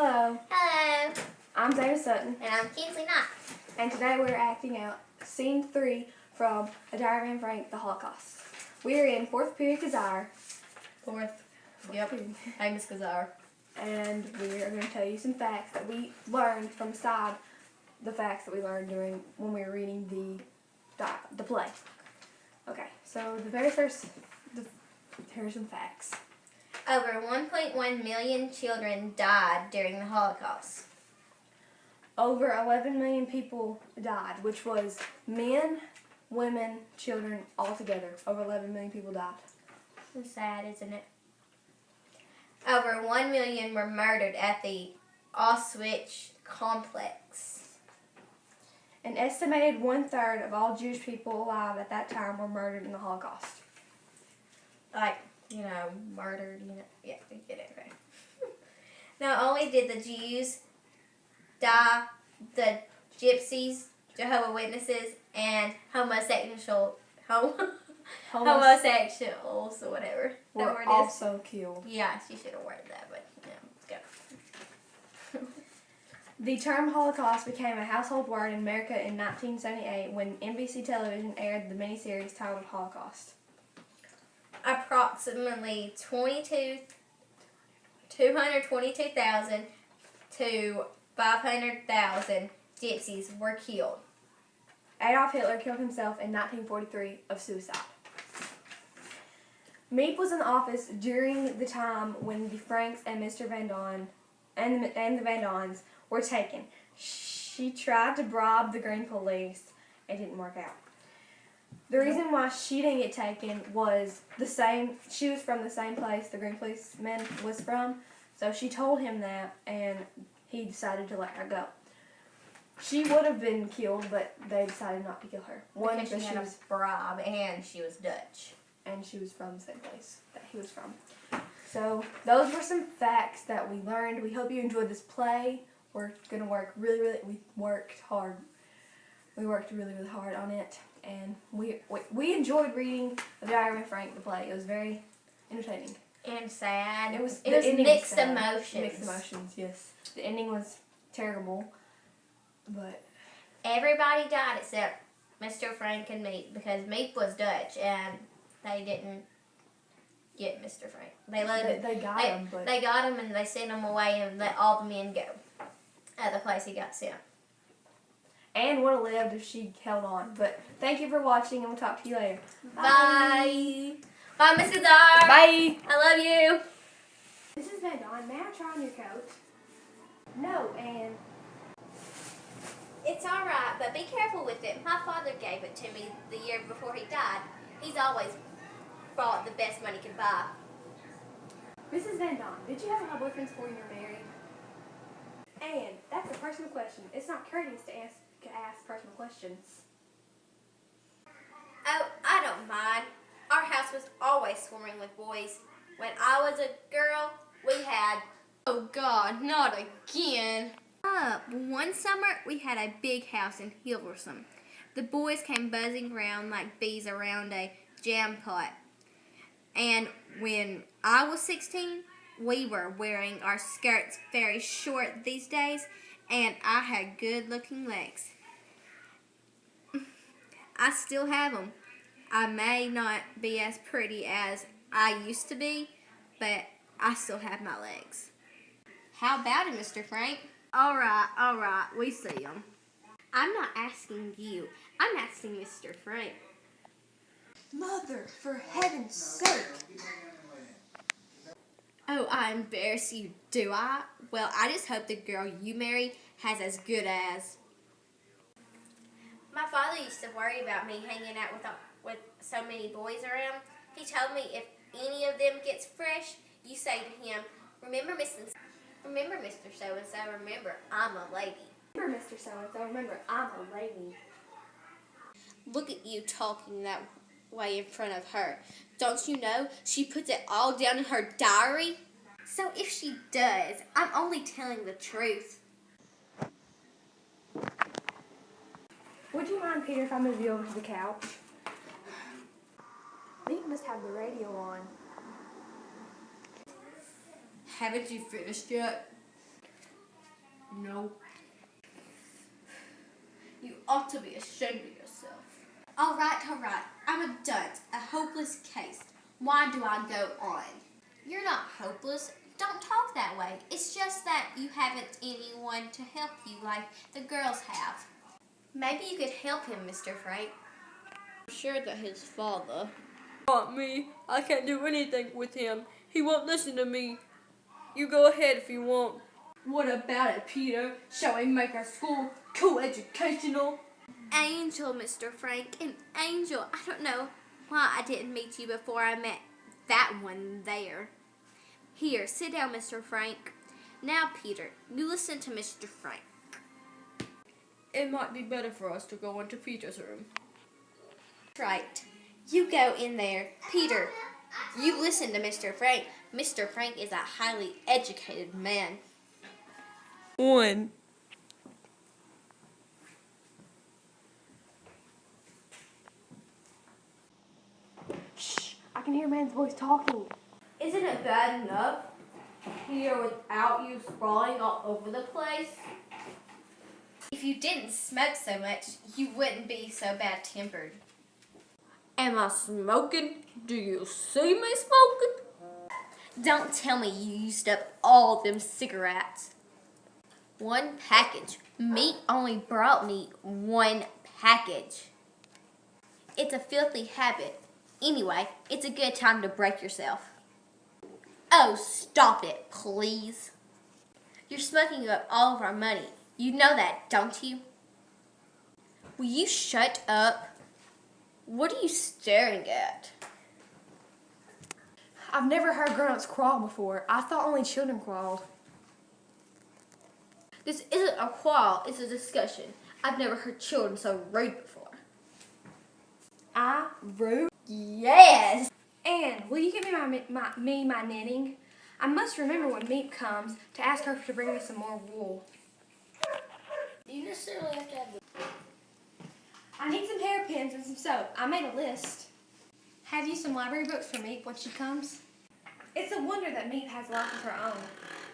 Hello, Hello, I'm Zayda Sutton, and I'm Kinsley Knott. and today we're acting out Scene 3 from A Diary of Anne Frank, The Holocaust. We are in 4th period Khazar. Fourth. Yep. Hi, Miss Khazar. And we are going to tell you some facts that we learned from beside the facts that we learned when we were reading the play. Okay, so the very first, here are some facts. Over 1.1 million children died during the Holocaust. Over 11 million people died, which was men, women, children, all together. Over 11 million people died. It's sad, isn't it? Over 1 million were murdered at the Auschwitz complex. An estimated 1/3 of all Jewish people alive at that time were murdered in the Holocaust. Murdered, yeah, we get it, right. Not only did the Jews die, the Gypsies, Jehovah's Witnesses, and homosexuals, or whatever. Were that word is. also killed. Yeah, she should have worded that, but let's go. The term Holocaust became a household word in America in 1978 when NBC television aired the miniseries titled Holocaust. Approximately 222,000 to 500,000 Gypsies were killed. Adolf Hitler killed himself in 1943 of suicide. Meep was in office during the time when the Franks and Mr. Van Don and the Van Dons were taken. She tried to bribe the Green Police. It didn't work out. The reason why she didn't get taken was she was from the same place the Green Policeman was from, so she told him that, and he decided to let her go. She would have been killed, but they decided not to kill her. Because she had a bribe, and she was Dutch. And she was from the same place that he was from. So those were some facts that we learned. We hope you enjoyed this play. We're going to work we worked hard. We worked really hard on it. And we enjoyed reading The Diary of Anne Frank, the play. It was very entertaining. And sad. It was mixed emotions. Mixed emotions, yes. The ending was terrible, but everybody died except Mr. Frank and Meep, because Meep was Dutch and they didn't get Mr. Frank. They got him and they sent him away and let all the men go at the place he got sent. Anne would have lived if she held on. But thank you for watching, and we'll talk to you later. Bye. Bye, Miss Khazar. Bye. I love you. Mrs. Van Don, may I try on your coat? No, Anne. It's all right, but be careful with it. My father gave it to me the year before he died. He's always bought the best money could buy. Mrs. Van Don, did you have a lot of boyfriends before you were married? Anne, that's a personal question. It's not courteous to ask personal questions. Oh, I don't mind. Our house was always swarming with boys. When I was a girl, we had... Oh, God, not again. One summer, we had a big house in Hilversum. The boys came buzzing around like bees around a jam pot. And when I was 16, we were wearing our skirts very short these days, and I had good-looking legs. I still have them. I may not be as pretty as I used to be, but I still have my legs. How about it, Mr. Frank? All right, we see him. I'm not asking you. I'm asking Mr. Frank. Mother, for heaven's sake. Oh, I embarrass you, do I? Well, I just hope the girl you marry has as good as... My father used to worry about me hanging out with so many boys around. He told me if any of them gets fresh, you say to him, remember Mr. So-and-so, remember, I'm a lady. Remember, Mr. So-and-so, remember, I'm a lady. Look at you talking that way in front of her. Don't you know she puts it all down in her diary? So if she does, I'm only telling the truth. Would you mind, Peter, if I move you over to the couch? You must have the radio on. Haven't you finished yet? No. You ought to be ashamed of yourself. All right. I'm a dunce, a hopeless case. Why do I go on? You're not hopeless. Don't talk that way. It's just that you haven't anyone to help you like the girls have. Maybe you could help him, Mr. Frank. I'm sure that his father. Not me. I can't do anything with him. He won't listen to me. You go ahead if you want. What about it, Peter? Shall we make our school co-educational? Angel, Mr. Frank, an angel. I don't know why I didn't meet you before I met that one there. Here, sit down, Mr. Frank. Now, Peter, you listen to Mr. Frank. It might be better for us to go into Peter's room. Right. You go in there. Peter, you listen to Mr. Frank. Mr. Frank is a highly educated man. 1. Shh! I can hear a man's voice talking. Isn't it bad enough here without you sprawling all over the place? If you didn't smoke so much, you wouldn't be so bad-tempered. Am I smoking? Do you see me smoking? Don't tell me you used up all them cigarettes. 1 package. Meat only brought me 1 package. It's a filthy habit. Anyway, it's a good time to break yourself. Oh, stop it, please. You're smoking up all of our money. You know that, don't you? Will you shut up? What are you staring at? I've never heard grown-ups crawl before. I thought only children crawled. This isn't a quarrel, it's a discussion. I've never heard children so rude before. Rude? Yes! Anne, will you give me my knitting? I must remember when Meep comes to ask her to bring me some more wool. Do you necessarily have to have I need some hairpins and some soap. I made a list. Have you some library books for Meep when she comes? It's a wonder that Meep has life of her own.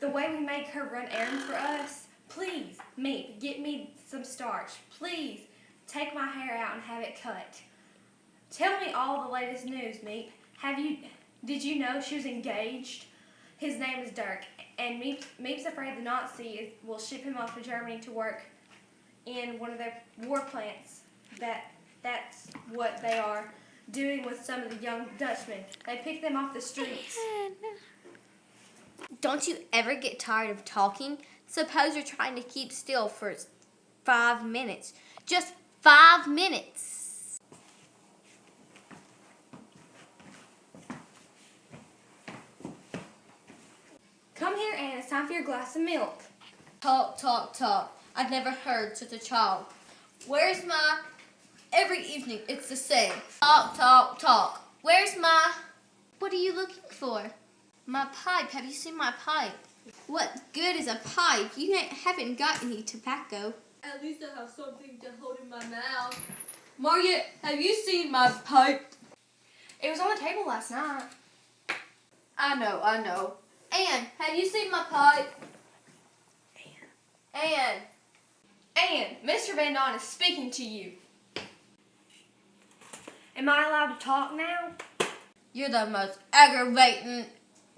The way we make her run errands for us. Please, Meep, get me some starch. Please, take my hair out and have it cut. Tell me all the latest news, Meep. Did you know she was engaged? His name is Dirk, and Meep's afraid the Nazis will ship him off to Germany to work in one of their war plants. That's what they are doing with some of the young Dutchmen. They pick them off the streets. Don't you ever get tired of talking? Suppose you're trying to keep still for 5 minutes. Just 5 minutes. Come here, Anne. It's time for your glass of milk. Talk. I've never heard such a child. Where's my... Every evening it's the same. Talk. Where's my... What are you looking for? My pipe. Have you seen my pipe? What good is a pipe? You haven't got any tobacco. At least I have something to hold in my mouth. Margaret, have you seen my pipe? It was on the table last night. I know. Anne, have you seen my pipe? Anne. Anne, Mr. Van Don is speaking to you. Am I allowed to talk now? You're the most aggravating.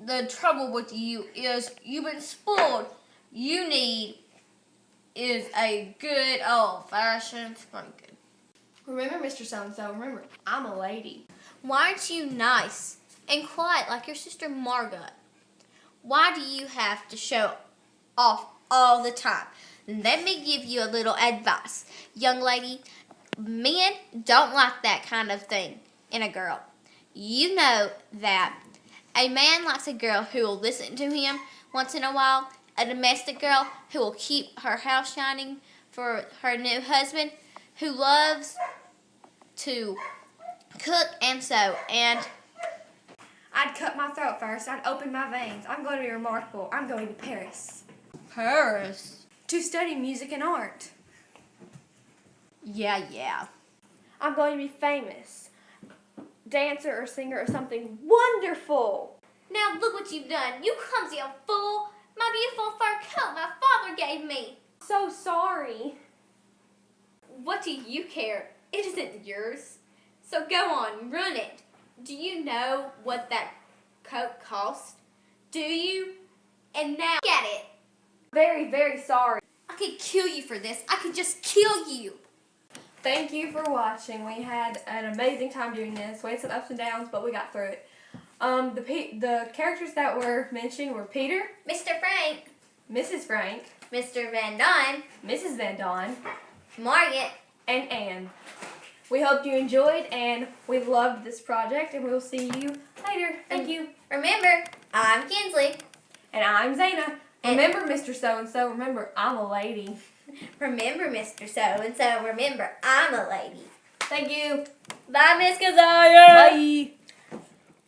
The trouble with you is you've been spoiled. You need is a good old-fashioned spanking. Remember, Mr. So-and-so, remember, I'm a lady. Why aren't you nice and quiet like your sister Margot? Why do you have to show off all the time? Let me give you a little advice. Young lady, men don't like that kind of thing in a girl. You know that a man likes a girl who will listen to him once in a while, a domestic girl who will keep her house shining for her new husband, who loves to cook and sew, and I'd cut my throat first. I'd open my veins. I'm going to be remarkable. I'm going to Paris. Paris? To study music and art. Yeah. I'm going to be famous. Dancer or singer or something wonderful. Now look what you've done, you clumsy old fool. My beautiful fur coat my father gave gave me. So sorry. What do you care? It isn't yours. So go on, run it. Do you know what that Coke cost? Do you? And now get it. Very, very sorry. I could kill you for this. I could just kill you. Thank you for watching. We had an amazing time doing this. We had some ups and downs, but we got through it. The characters that were mentioned were Peter, Mr. Frank, Mrs. Frank, Mr. Van Don, Mrs. Van Don, Margaret. and Anne. We hope you enjoyed, and we loved this project, and we will see you later. Thank you. Remember, I'm Kinsley. And I'm Zayna. And- Remember, Mr. So-and-so, remember, I'm a lady. Remember, Mr. So-and-so. Remember, I'm a lady. Thank you. Bye, Miss Keziah. Bye.